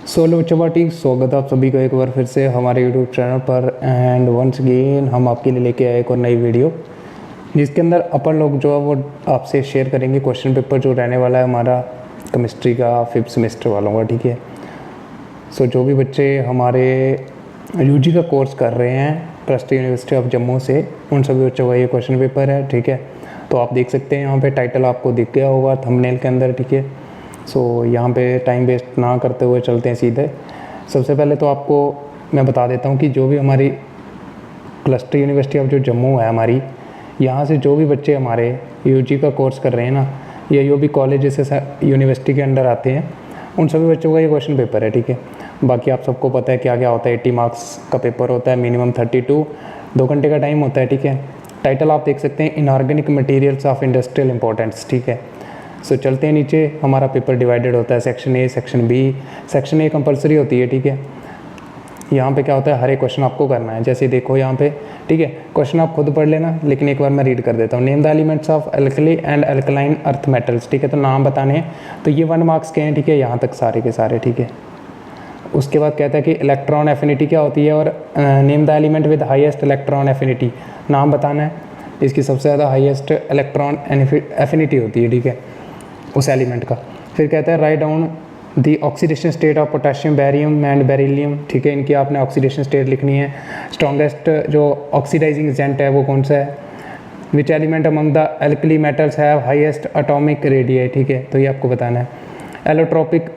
Solo chapati स्वागत है आप सभी का एक बार फिर से हमारे यूट्यूब चैनल पर। एंड वंस अगेन हम आपके लिए लेके आए एक और नई वीडियो, जिसके अंदर अपन लोग जो है वो आपसे शेयर करेंगे क्वेश्चन पेपर जो रहने वाला है हमारा केमिस्ट्री का 5th सेमेस्टर वालों का। ठीक है, सो जो भी बच्चे हमारे यूजी का कोर्स कर रहे हैं प्रेस्टीज यूनिवर्सिटी ऑफ जम्मू से, उन सभी बच्चों का ये क्वेश्चन पेपर है। ठीक है, तो आप देख सकते हैं यहाँ पे टाइटल आपको दिख गया होगा थंबनेल के अंदर। ठीक है, सो यहाँ पे टाइम वेस्ट ना करते हुए चलते हैं सीधे। सबसे पहले तो आपको मैं बता देता हूँ कि जो भी हमारी क्लस्टर यूनिवर्सिटी ऑफ जो जम्मू है हमारी, यहाँ से जो भी बच्चे हमारे यूजी का कोर्स कर रहे हैं ना, या जो भी कॉलेज से यूनिवर्सिटी के अंडर आते हैं, उन सभी बच्चों का ये क्वेश्चन पेपर है। ठीक है, बाकी आप सबको पता है क्या क्या होता है। 80 मार्क्स का पेपर होता है, मिनिमम 32, 2 घंटे का टाइम होता है। ठीक है, टाइटल आप देख सकते हैं inorganic materials of industrial importance. ठीक है, सो चलते हैं नीचे। हमारा पेपर डिवाइडेड होता है section A, section B. Section A compulsory होती है। ठीक है, यहाँ पे क्या होता है, हर एक क्वेश्चन आपको करना है। जैसे देखो यहाँ पे, ठीक है, क्वेश्चन आप खुद पढ़ लेना, लेकिन एक बार मैं रीड कर देता हूँ। Name the elements of alkali and alkaline earth metals. ठीक है, तो नाम बताने हैं, तो ये 1 मार्क्स के हैं। ठीक है, यहाँ तक सारे के सारे। ठीक है, उसके बाद कहता है कि इलेक्ट्रॉन एफिनिटी क्या होती है, और name the element with highest electron affinity, नाम बताना है। इसकी सबसे ज़्यादा हाईएस्ट इलेक्ट्रॉन एफिनिटी होती है। ठीक है, उस एलिमेंट का। फिर कहता है write down the oxidation state of potassium, barium and beryllium. ठीक है, इनकी आपने ऑक्सीडेशन स्टेट लिखनी है। स्ट्रॉन्गेस्ट जो ऑक्सीडाइजिंग एजेंट है वो कौन सा है। Which element among the alkali metals have highest atomic radius. ठीक है, तो ये आपको बताना है। एलोट्रोपिक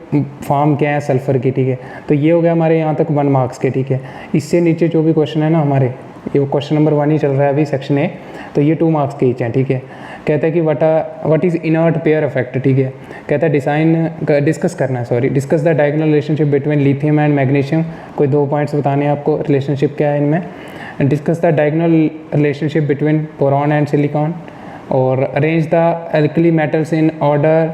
फॉर्म क्या है सल्फर की। ठीक है, तो ये हो गया हमारे यहाँ तक 1 मार्क्स के। ठीक है, इससे नीचे जो भी क्वेश्चन है ना हमारे, ये क्वेश्चन नंबर 1 ही चल रहा है अभी सेक्शन ए, तो ये 2 मार्क्स के ईच हैं। ठीक है, कहता है कि what is inert pair effect. ठीक है, कहता है discuss the diagonal relationship between lithium and magnesium. कोई 2 पॉइंट्स बताने हैं आपको, रिलेशनशिप क्या है इनमें। Discuss the diagonal relationship between boron and silicon, और arrange the alkali metals in order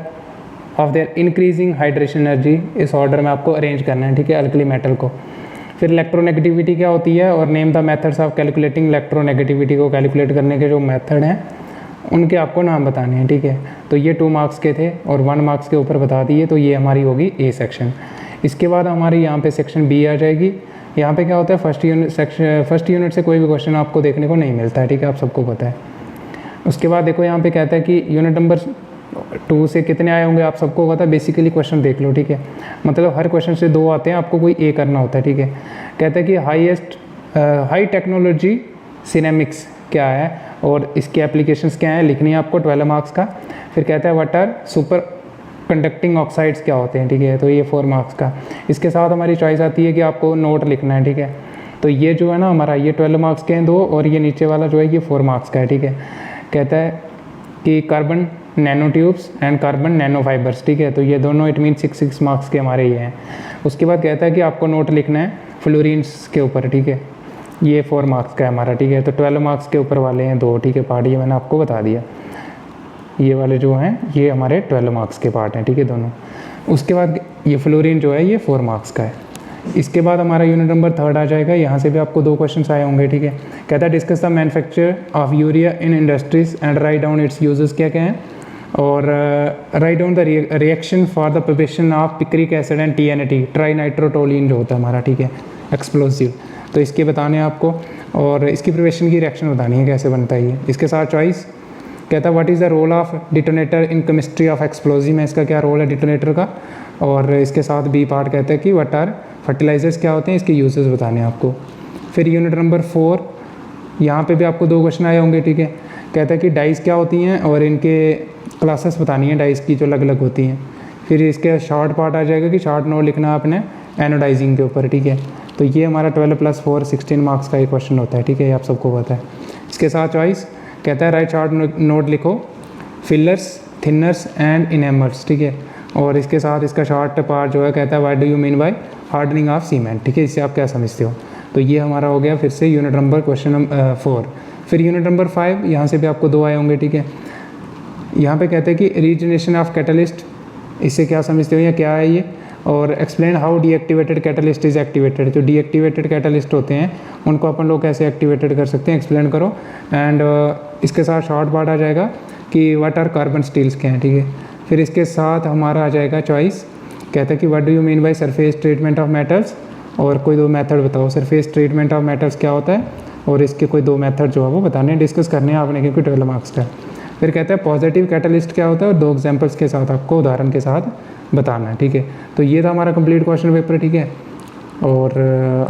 of their increasing hydration energy. इस ऑर्डर में आपको अरेंज करना है। ठीक है, एल्कली मेटल को। फिर इलेक्ट्रोनेगेटिविटी क्या होती है, और name the methods of calculating electronegativity को कैलकुलेट करने के जो मेथड हैं उनके आपको नाम बताने हैं। ठीक है, तो ये 2 मार्क्स के थे और 1 मार्क्स के ऊपर बता दिए, तो ये हमारी होगी ए सेक्शन। इसके बाद हमारी यहाँ पे सेक्शन बी आ जाएगी। यहाँ पे क्या होता है, फर्स्ट यूनिट से कोई भी क्वेश्चन आपको देखने को नहीं मिलता है। ठीक है, आप सबको पता है। उसके बाद देखो यहाँ पे कहता है कि यूनिट नंबर 2 से कितने आए होंगे आप सबको पता है। बेसिकली क्वेश्चन देख लो। ठीक है, मतलब हर क्वेश्चन से 2 आते हैं, आपको कोई ए करना होता है। ठीक है, कहता है कि हाई टेक्नोलॉजी सिनेमिक्स क्या है और इसकी एप्लीकेशंस क्या है, लिखनी है आपको 12 मार्क्स का। फिर कहता है what are superconducting oxides क्या होते हैं। ठीक है, तो ये 4 मार्क्स का। इसके साथ हमारी चॉइस आती है कि आपको नोट लिखना है। ठीक है, तो ये जो है ना हमारा, ये 12 मार्क्स के हैं 2, और ये नीचे वाला जो है ये 4 मार्क्स का है। ठीक है, कहता है कि carbon nano tubes and carbon nano fibres. ठीक है, तो ये दोनों इट मीन 6 मार्क्स के हमारे ये हैं। उसके बाद कहता है कि आपको नोट लिखना है फ्लोरीन्स के ऊपर। ठीक है, ये 4 मार्क्स का है हमारा। ठीक है, तो 12 मार्क्स के ऊपर वाले हैं 2। ठीक है, पार्ट ये मैंने आपको बता दिया। ये वाले जो हैं ये हमारे 12 मार्क्स के पार्ट हैं। ठीक है, दोनों। उसके बाद ये फ्लोरीन जो है ये 4 मार्क्स का है। इसके बाद हमारा यूनिट नंबर 3 आ जाएगा। यहाँ से भी आपको 2 क्वेश्चन आए होंगे। ठीक है, कहता है discuss the manufacture of urea in industries and write down it's uses क्या क्या हैं, और write down the reaction for the preparation of picric acid and TNT, try nitrotoluene जो होता है हमारा। ठीक है, एक्सप्लोसिव, तो इसके बताने हैं आपको, और इसकी प्रिपरेशन की रिएक्शन बतानी है कैसे बनता है ये। इसके साथ चॉइस कहता है what is the role of detonator in chemistry of explosive में, इसका क्या रोल है डिटोनेटर का। और इसके साथ बी पार्ट कहता है कि व्हाट आर फर्टिलाइजर्स क्या होते हैं, इसके यूजेस बताने हैं आपको। फिर यूनिट नंबर 4, यहाँ पे भी आपको 2 क्वेश्चन आए होंगे। ठीक है, कहता है कि डाइस क्या होती हैं और इनके क्लासेस बतानी है डाइस की जो अलग अलग होती हैं। फिर इसके शॉर्ट पार्ट आ जाएगा कि शॉर्ट नोट लिखना है आपने एनोडाइजिंग के ऊपर। ठीक है, तो ये हमारा 12 + 4 16 मार्क्स का एक क्वेश्चन होता है। ठीक है, ये आप सबको पता है। इसके साथ चॉइस कहता है राइट शॉर्ट नोट लिखो फिलर्स, थिनर्स एंड इनेमर्स। ठीक है, और इसके साथ इसका शॉर्ट पार्ट जो है कहता है what do you mean by hardening of cement. ठीक है, इससे आप क्या समझते हो। तो ये हमारा हो गया फिर से यूनिट नंबर क्वेश्चन नंबर 4। फिर यूनिट नंबर 5, यहाँ से भी आपको 2 आए होंगे। ठीक है, यहाँ पे कहते हैं कि रीजनरेशन ऑफ कैटलिस्ट, इससे क्या समझते हो या क्या है ये, और explain how deactivated catalyst is activated. जो डीएक्टिवेटेड कैटलिस्ट होते हैं उनको अपन लोग कैसे एक्टिवेटेड कर सकते हैं, एक्सप्लेन करो। एंड इसके साथ शॉर्ट पार्ट आ जाएगा कि व्हाट आर कार्बन स्टील्स क्या हैं। ठीक है, फिर इसके साथ हमारा आ जाएगा चॉइस कहता है कि what do you mean by surface treatment of metals, और कोई 2 मेथड बताओ। सरफेस ट्रीटमेंट ऑफ मेटल्स क्या होता है और इसके कोई 2 मेथड जो है वो बताने डिस्कस करने हैं आपने, क्योंकि 12 मार्क्स का। फिर कहता है पॉजिटिव कैटलिस्ट क्या होता है, और 2 एग्जाम्पल्स के साथ आपको उदाहरण के साथ बताना है। ठीक है, तो ये था हमारा कंप्लीट क्वेश्चन पेपर। ठीक है, और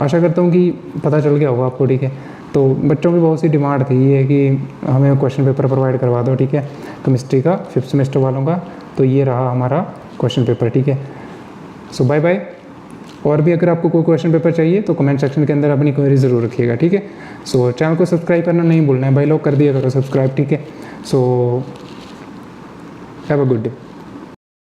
आशा करता हूँ कि पता चल गया होगा आपको। ठीक है, तो बच्चों की बहुत सी डिमांड थी ये कि हमें क्वेश्चन पेपर प्रोवाइड करवा दो। ठीक है, केमिस्ट्री का 5th सेमेस्टर वालों का। तो ये रहा हमारा क्वेश्चन पेपर। ठीक है, सो बाय बाय। और भी अगर आपको कोई क्वेश्चन पेपर चाहिए तो कमेंट सेक्शन के अंदर अपनी क्वेरी ज़रूर रखिएगा। ठीक है, सो चैनल को सब्सक्राइब करना नहीं भूलना है भाई लोग, कर दिया करो सब्सक्राइब। ठीक है, so have a good day.